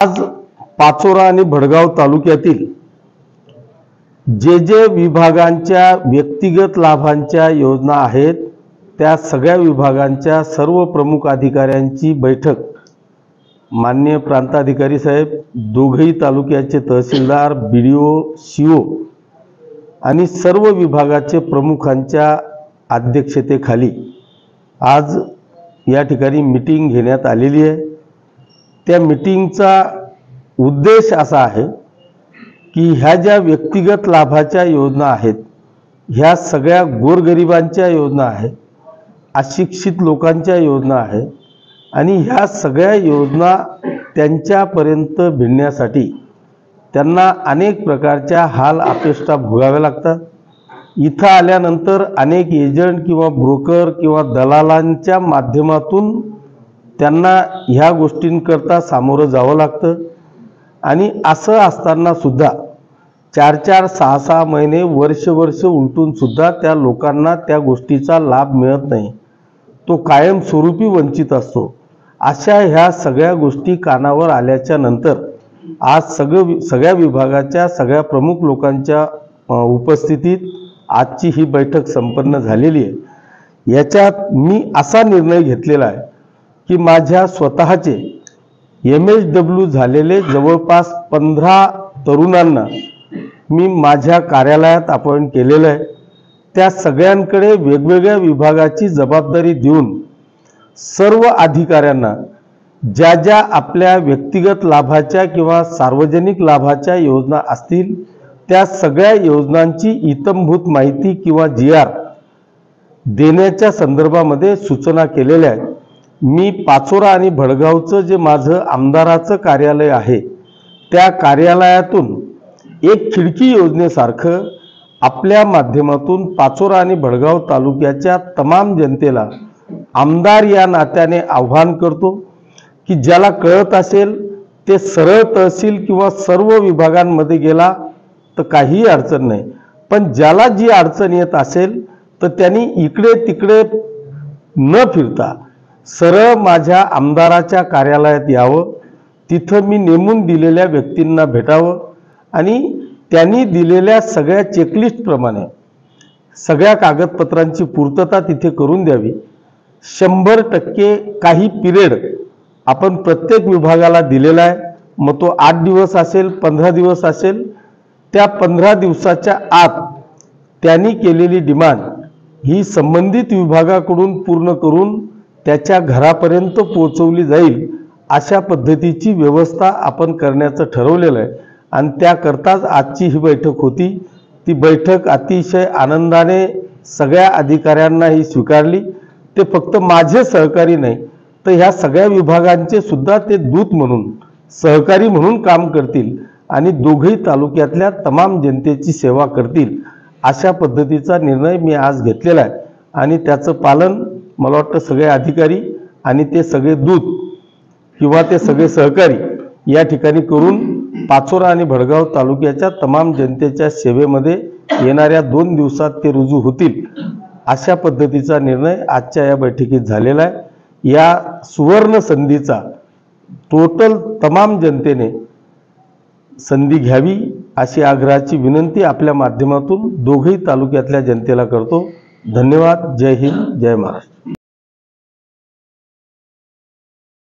आज पाचोरा आणि भडगाव तालुक्यातील जे विभागांच्या व्यक्तिगत लाभांच्या योजना आहेत त्या सगळ्या विभागांच्या सर्व प्रमुख अधिकाऱ्यांची बैठक माननीय प्रांताधिकारी साहेब, दोघही तालुक्याचे तहसीलदार, बीडीओ, सीओ आणि सर्व विभागाचे प्रमुखांच्या अध्यक्षतेखाली आज या ठिकाणी मीटिंग घेण्यात आलेली आहे। त्या मीटिंगचा उद्देश असा आहे की ह्या ज्या व्यक्तिगत लाभाच्या योजना आहेत, ह्या सगळ्या गोरगरिबांच्या योजना आहेत, अशिक्षित लोकांच्या योजना आहेत आणि ह्या सगळ्या योजना त्यांच्यापर्यंत भिडण्यासाठी त्यांना अनेक प्रकारच्या हाल अपेष्टा भोगाव्या लागतात। इथं आल्यानंतर अनेक एजंट किंवा ब्रोकर किंवा दलालांच्या माध्यमातून त्यांना ह्या गोष्टींकरता सामोरं जावं लागतं आणि असं असताना सुद्धा 4-4, 6-6 महिने, वर्ष उलटून सुद्धा त्या लोकांना त्या गोष्टीचा लाभ मिळत नाही, तो कायमस्वरूपी वंचित असतो। अशा ह्या सगळ्या गोष्टी कानावर आल्याच्या नंतर आज सगळ्या विभागाच्या सगळ्या प्रमुख लोकांच्या उपस्थितीत आजची ही बैठक संपन्न झालेली आहे। याच्यात मी असा निर्णय घेतलेला आहे की माझ्या स्वतःचे MSW झालेले जवळपास 15 तरुणांना मी माझ्या कार्यालयात अपॉइंट केलेलं आहे। त्या सगळ्यांकडे वेगवेगळ्या विभागाची जबाबदारी देऊन सर्व अधिकाऱ्यांना ज्या ज्या आपल्या व्यक्तिगत लाभाच्या किंवा सार्वजनिक लाभाच्या योजना असतील त्या सगळ्या योजनांची इत्थंभूत माहिती किंवा GR देण्याच्या संदर्भामध्ये सूचना केलेल्या आहेत। मी पाचोरा आणि भडगावचं जे माझं आमदाराचं कार्यालय आहे त्या कार्यालयातून एक खिडकी योजनेसारखं आपल्या माध्यमातून पाचोरा आणि भडगाव तालुक्याच्या तमाम जनतेला आमदार या नात्याने आव्हान करतो की ज्याला कळत असेल ते सरळ तहसील किंवा सर्व विभागांमध्ये गेला तर काही अडचण नाही, पण ज्याला जी अडचण येत असेल तर त्यांनी इकडे तिकडे न फिरता सरळ माझ्या आमदाराच्या कार्यालयात यावं, तिथं मी नेमून दिलेल्या व्यक्तींना भेटावं आणि त्यांनी दिलेल्या सगळ्या चेकलिस्टप्रमाणे सगळ्या कागदपत्रांची पूर्तता तिथे करून द्यावी। 100% काही पिरियड आपण प्रत्येक विभागाला दिलेला आहे, मग तो 8 दिवस असेल, 15 दिवस असेल, त्या 15 दिवसाच्या आत त्यांनी केलेली डिमांड ही संबंधित विभागाकडून पूर्ण करून त्याच्या घरापर्यंत पोहोचवली जाईल अशा पद्धतीची व्यवस्था आपण करण्याचं ठरवलेलं आहे आणि त्याकरताच आजची ही बैठक होती। ती बैठक अतिशय आनंदाने सगळ्या अधिकाऱ्यांना ही स्वीकारली। ते फक्त माझे सहकारी नाही तर ह्या सगळ्या विभागांचे सुद्धा ते दूत म्हणून, सहकारी म्हणून काम करतील आणि दोघही तालुक्यातल्या तमाम जनतेची सेवा करतील अशा पद्धतीचा निर्णय मी आज घेतलेला आहे आणि त्याचं पालन मला वाटतं सगळे अधिकारी आणि ते सगळे दूत किंवा ते सगळे सहकारी या ठिकाणी करून पाचोरा आणि भडगाव तालुक्याच्या तमाम जनतेच्या सेवेमध्ये येणाऱ्या 2 दिवसात ते रुजू होतील अशा पद्धतीचा निर्णय आजच्या या बैठकीत झालेला आहे। या सुवर्ण संधीचा टोटल तमाम जनतेने संधी घ्यावी अशी आग्रहाची विनंती आपल्या माध्यमातून दोघही तालुक्यातल्या जनतेला करतो। धन्यवाद। जय हिंद, जय महाराष्ट्र।